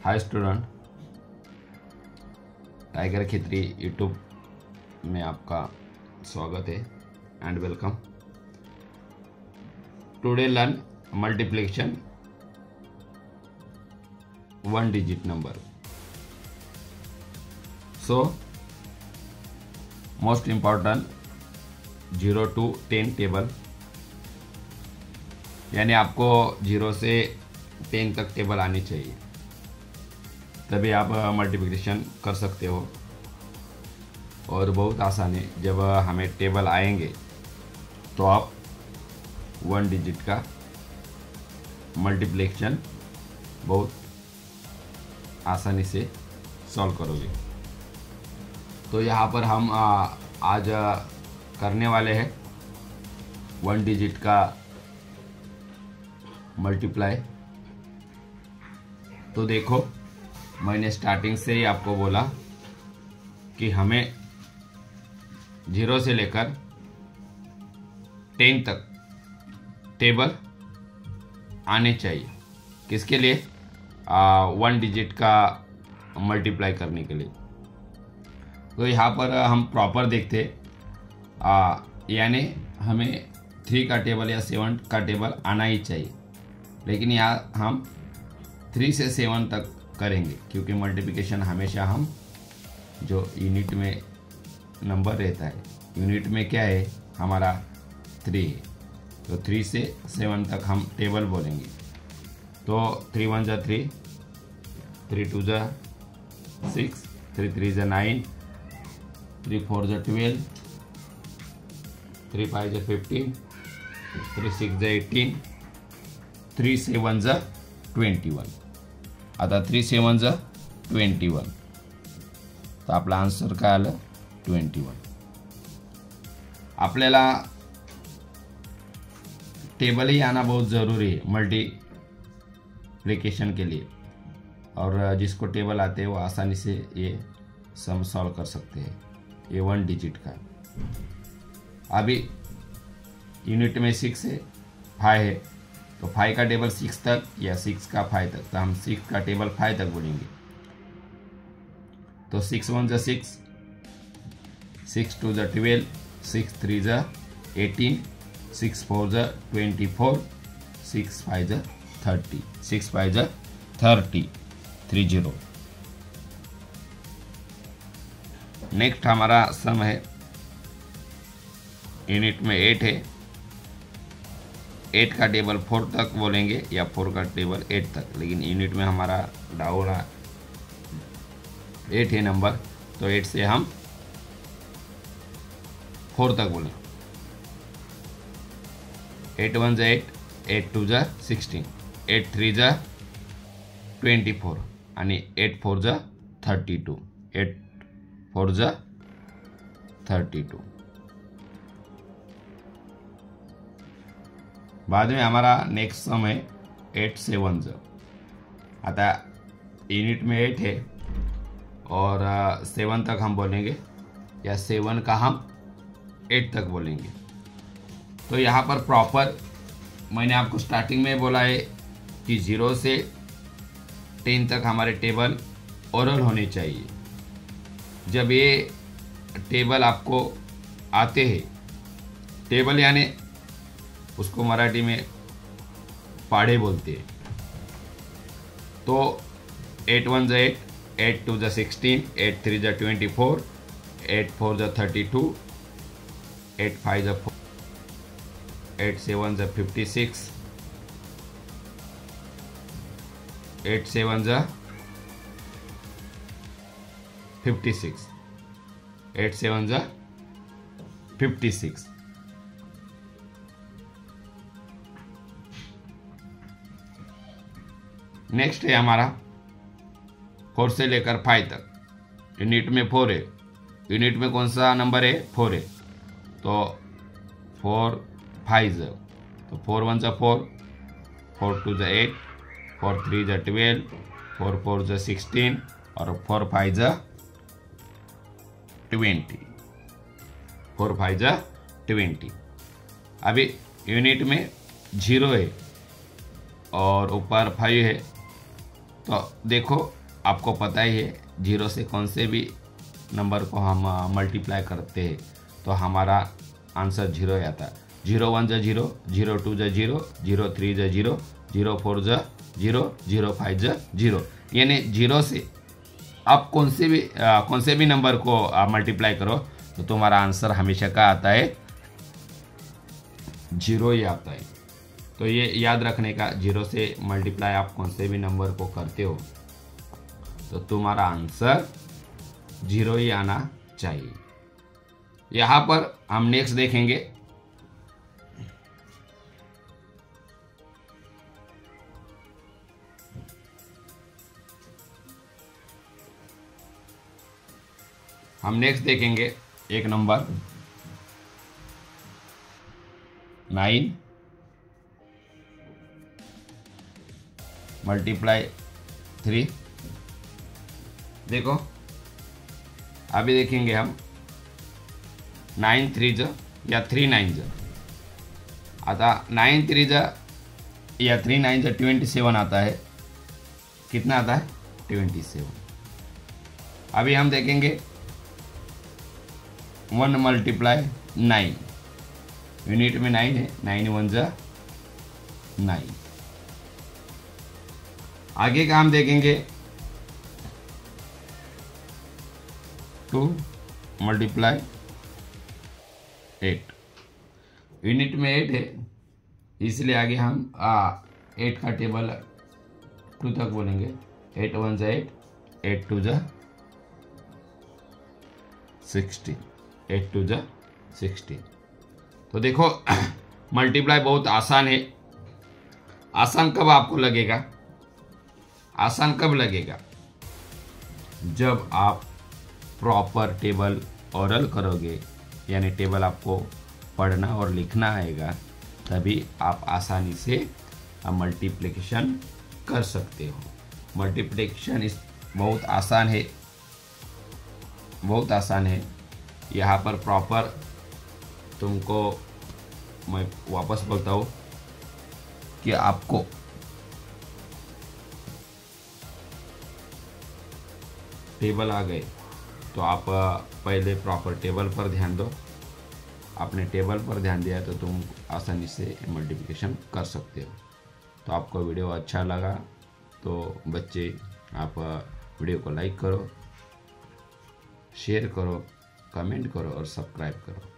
Hi student, tiger खित्री YouTube में आपका स्वागत है and welcome. Today learn multiplication one digit number. So most important 0 to 10 table, यानी आपको 0 से 10 तक टेबल आनी चाहिए, तभी आप मल्टीप्लिकेशन कर सकते हो। और बहुत आसान है, जब हमें टेबल आएंगे तो आप वन डिजिट का मल्टीप्लिकेशन बहुत आसानी से सॉल्व करोगे। तो यहाँ पर हम आज करने वाले हैं वन डिजिट का मल्टीप्लाई। तो देखो, मैंने स्टार्टिंग से ही आपको बोला कि हमें 0 से लेकर 10 तक टेबल आने चाहिए। किसके लिए? वन डिजिट का मल्टीप्लाई करने के लिए। तो यहाँ पर हम प्रॉपर देखते, यानी हमें 3 का टेबल या 7 का टेबल आना ही चाहिए, लेकिन यहाँ हम 3 से 7 तक करेंगे, क्योंकि मल्टीप्लिकेशन हमेशा हम जो यूनिट में नंबर रहता है, यूनिट में क्या है हमारा 3 है, तो 3 से 7 तक हम टेबल बोलेंगे। तो 3 1 जा 3, 3 2 जा 6, 3 3 जा 9, 3 4 जा 12, 3 5 जा 15, 3 6 जा 18, 3 7 जा 21। आता 3 7 जा 21, तर आपला आन्सर काय आलं 21। आपल्याला टेबल ही आना बहुत ज़रूरी है मल्टीप्लिकेशन के लिए, और जिसको टेबल आते हैं वो आसानी से ये सम सॉल्व कर सकते हैं, ये वन डिजिट का। अभी यूनिट में 6 है, 5 है, तो 5 का टेबल 6 तक या 6 का 5 तक, तो हम 6 का टेबल 5 तक बोलेंगे। तो 6 1 जा 6, 6 2 जा 12, 6 3 जा 18, 6 4 जा 24, 6 5 जा 30, 6 5 जा 30, 30। नेक्स्ट हमारा सम है, यूनिट में 8 है, 8 का टेबल 4 तक बोलेंगे या 4 का टेबल 8 तक, लेकिन यूनिट में हमारा डाउन 8 है नंबर, तो 8 से हम 4 तक बोलें। 8 1 जा 8, 8 2 जा 16, 8 3 जा 24 आणि 8 4 जा 32, 8 4 जा 32। बाद में हमारा नेक्स्ट सम है 8 7 जा। आता यूनिट में 8 है और 7 तक हम बोलेंगे, या 7 का हम 8 तक बोलेंगे। तो यहाँ पर प्रॉपर मैंने आपको स्टार्टिंग में बोला है कि 0 से 10 तक हमारे टेबल ओरल होने चाहिए। जब ये टेबल आपको आते हैं, टेबल यानी उसको मराठी में पाढ़े बोलते हैं। तो 8 1 जा 8, 8 2 जा 16, 8 3 जा 24, 8 4 जा 32, 8 5 जा 4, 8 7 जा 56, 8 7 जा 56, 8 7 जा 56। नेक्स्ट है हमारा 4 से लेकर 5 तक। यूनिट में 4 है, यूनिट में कौन सा नंबर है? 4 है, तो 4 5 जा, तो 4 1 जा 4, 4 2 जा 8, 4 3 जा 12, 4 4 जा 16 और 4 5 जा 20, 4 5 जा 20। अभी यूनिट में 0 है और ऊपर 5 है, तो देखो आपको पता ही है, जीरो से कौन से भी नंबर को हम मल्टीप्लाई करते हैं तो हमारा आंसर जीरो ही आता है। 0 1 ज 0, 0 2 ज 0, 0 3 ज 0, 0 4 ज 0, 0 5 ज 0। यानी जीरो से आप कौन से भी नंबर को मल्टीप्लाई करो तो तुम्हारा आंसर हमेशा का आता है, जीरो ही आता है। तो ये याद रखने का, जीरो से मल्टीप्लाई आप कौन से भी नंबर को करते हो तो तुम्हारा आंसर जीरो ही आना चाहिए। यहाँ पर हम नेक्स्ट देखेंगे। हम नेक्स्ट देखेंगे एक नंबर 9 मल्टीप्लाई 3। देखो अभी देखेंगे हम 9 3 ज या 3 9 ज। आता 9 3 ज या 3 9 ज 27 आता है। कितना आता है? 27। अभी हम देखेंगे 1 मल्टीप्लाई 9। यूनिट में 9 है, 9 1 ज 9। आगे का हम देखेंगे 2 मल्टीप्लाई 8। यूनिट में 8 है, इसलिए आगे हम 8 का टेबल 2 तक बोलेंगे। 8 1 ज 8, 8 2 ज 16, 8 2 ज 16। तो देखो मल्टीप्लाई बहुत आसान है। आसान कब आपको लगेगा? आसान कब लगेगा? जब आप प्रॉपर टेबल ओरल करोगे, यानी टेबल आपको पढ़ना और लिखना आएगा, तभी आप आसानी से मल्टीप्लिकेशन कर सकते हो। मल्टीप्लिकेशन बहुत आसान है, बहुत आसान है। यहाँ पर प्रॉपर तुमको मैं वापस बोलता हूँ कि आपको टेबल आ गए तो आप पहले प्रॉपर टेबल पर ध्यान दो। आपने टेबल पर ध्यान दिया तो तुम आसानी से मल्टीप्लिकेशन कर सकते हो। तो आपको वीडियो अच्छा लगा तो बच्चे आप वीडियो को लाइक करो, शेयर करो, कमेंट करो और सब्सक्राइब करो।